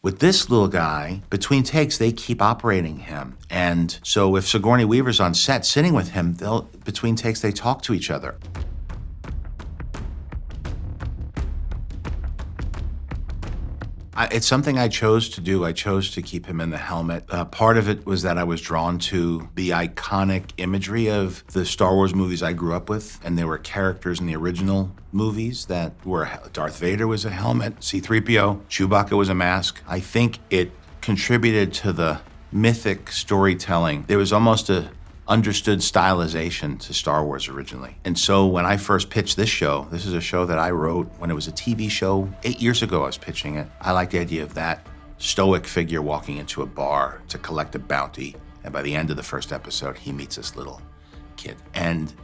With this little guy, between takes, they keep operating him. And so if Sigourney Weaver's on set sitting with him, between takes, they talk to each other. It's something I chose to do. I chose to keep him in the helmet. Part of it was that I was drawn to the iconic imagery of the Star Wars movies I grew up with, and there were characters in the original movies that were, Darth Vader was a helmet, C-3PO, Chewbacca was a mask. I think it contributed to the mythic storytelling. There was almost a understood stylization to Star Wars originally. And so when I first pitched this show, this is a show that I wrote when it was a TV show. 8 years ago, I was pitching it. I liked the idea of that stoic figure walking into a bar to collect a bounty. And by the end of the first episode, he meets this little kid. And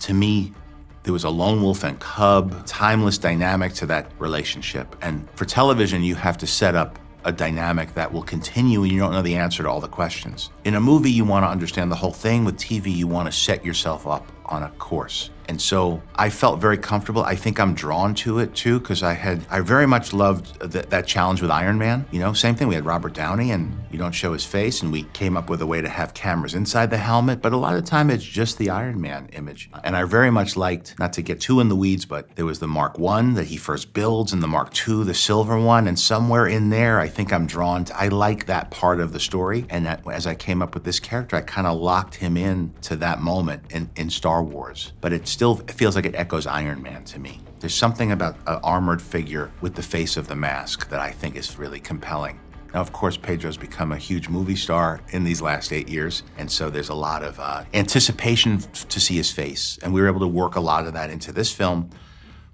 to me, there was a lone wolf and cub, timeless dynamic to that relationship. And for television, you have to set up a dynamic that will continue and you don't know the answer to all the questions. In a movie, you want to understand the whole thing. With TV, you want to set yourself up on a course. And so I felt very comfortable. I think I'm drawn to it too, because I very much loved that challenge with Iron Man. You know, same thing, we had Robert Downey and you don't show his face, and we came up with a way to have cameras inside the helmet, but a lot of the time it's just the Iron Man image. And I very much liked, not to get too in the weeds, but there was the Mark I that he first builds and the Mark II, the silver one, and somewhere in there, I think I'm drawn to, I like that part of the story. And that, as I came up with this character, I kind of locked him in to that moment in Star Wars. But it still feels like it echoes Iron Man to me. There's something about an armored figure with the face of the mask that I think is really compelling. Now, of course, Pedro's become a huge movie star in these last 8 years, and so there's a lot of anticipation to see his face, and we were able to work a lot of that into this film,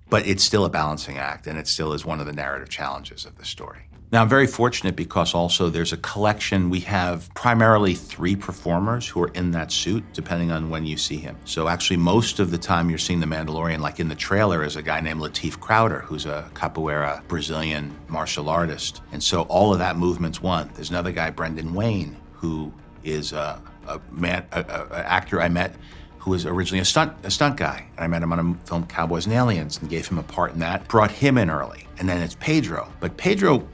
but it's still a balancing act, and it still is one of the narrative challenges of the story. Now, I'm very fortunate because also there's a collection. We have primarily 3 performers who are in that suit, depending on when you see him. So actually, most of the time you're seeing the Mandalorian, like in the trailer, is a guy named Latif Crowder, who's a capoeira Brazilian martial artist. And so all of that movement's one. There's another guy, Brendan Wayne, who is an actor I met who was originally a stunt guy. And I met him on a film, Cowboys and Aliens, and gave him a part in that, brought him in early. And then it's Pedro. But Pedro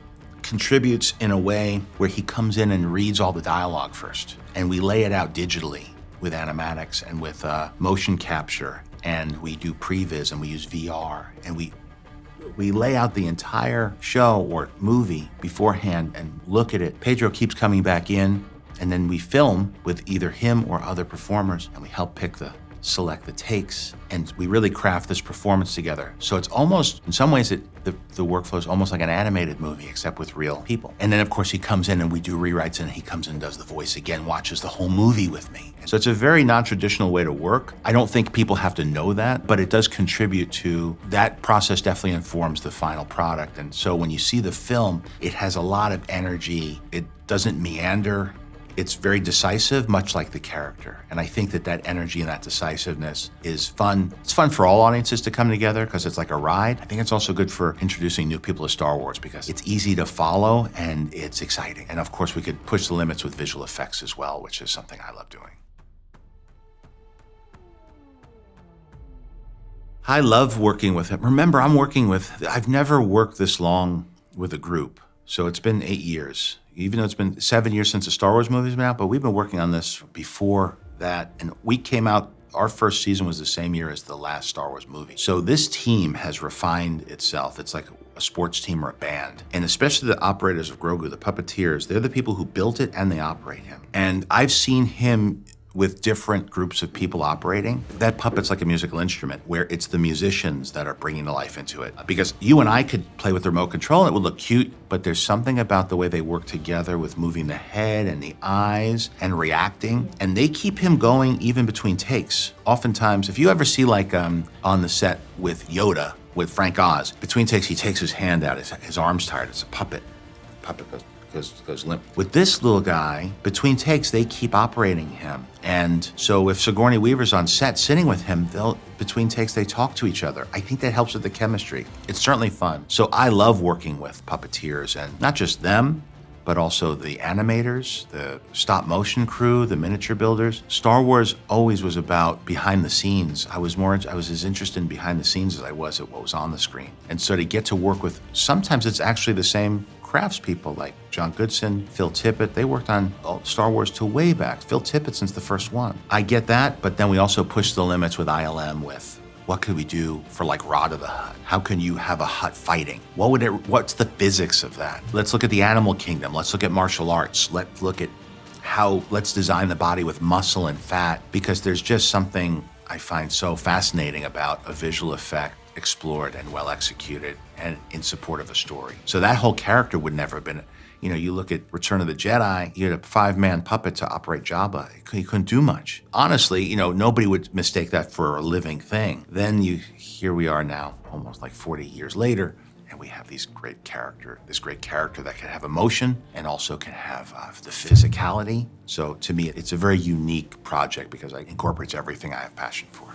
contributes in a way where he comes in and reads all the dialogue first. And we lay it out digitally with animatics and with motion capture. And we do previs and we use VR. And we lay out the entire show or movie beforehand and look at it. Pedro keeps coming back in, and then we film with either him or other performers, and we help select the takes, and we really craft this performance together. So it's almost, in some ways, the workflow is almost like an animated movie, except with real people. And then, of course, he comes in and we do rewrites, and he comes in and does the voice again, watches the whole movie with me. So it's a very non-traditional way to work. I don't think people have to know that, but it does contribute to, that process definitely informs the final product. And so when you see the film, it has a lot of energy. It doesn't meander. It's very decisive, much like the character. And I think that energy and that decisiveness is fun. It's fun for all audiences to come together because it's like a ride. I think it's also good for introducing new people to Star Wars because it's easy to follow and it's exciting. And of course, we could push the limits with visual effects as well, which is something I love doing. I love working with him. Remember, I've never worked this long with a group. So it's been 8 years. Even though it's been 7 years since the Star Wars movie's been out, but we've been working on this before that. And we came out, our first season was the same year as the last Star Wars movie. So this team has refined itself. It's like a sports team or a band. And especially the operators of Grogu, the puppeteers, they're the people who built it and they operate him. And I've seen him with different groups of people operating. That puppet's like a musical instrument where it's the musicians that are bringing the life into it. Because you and I could play with the remote control and it would look cute, but there's something about the way they work together with moving the head and the eyes and reacting. And they keep him going even between takes. Oftentimes, if you ever see like on the set with Yoda, with Frank Oz, between takes, he takes his hand out, his arm's tired, it's a puppet. Puppet goes limp. With this little guy, between takes, they keep operating him. And so if Sigourney Weaver's on set sitting with him, between takes, they talk to each other. I think that helps with the chemistry. It's certainly fun. So I love working with puppeteers, and not just them, but also the animators, the stop motion crew, the miniature builders. Star Wars always was about behind the scenes. I was as interested in behind the scenes as I was at what was on the screen. And so to get to work with, sometimes it's actually the same craftspeople like John Goodson, Phil Tippett. They worked on Star Wars till way back. Phil Tippett since the first one. I get that, but then we also pushed the limits with ILM with what could we do for like Rod of the Hutt? How can you have a Hutt fighting? What's the physics of that? Let's look at the animal kingdom. Let's look at martial arts. Let's look at let's design the body with muscle and fat, because there's just something I find so fascinating about a visual effect explored and well executed and in support of a story. So that whole character would never have been, you look at Return of the Jedi, you had a 5-man puppet to operate Jabba. He couldn't do much. Honestly, nobody would mistake that for a living thing. Then here we are now, almost like 40 years later, and we have this great character that can have emotion and also can have the physicality. So to me, it's a very unique project because it incorporates everything I have passion for.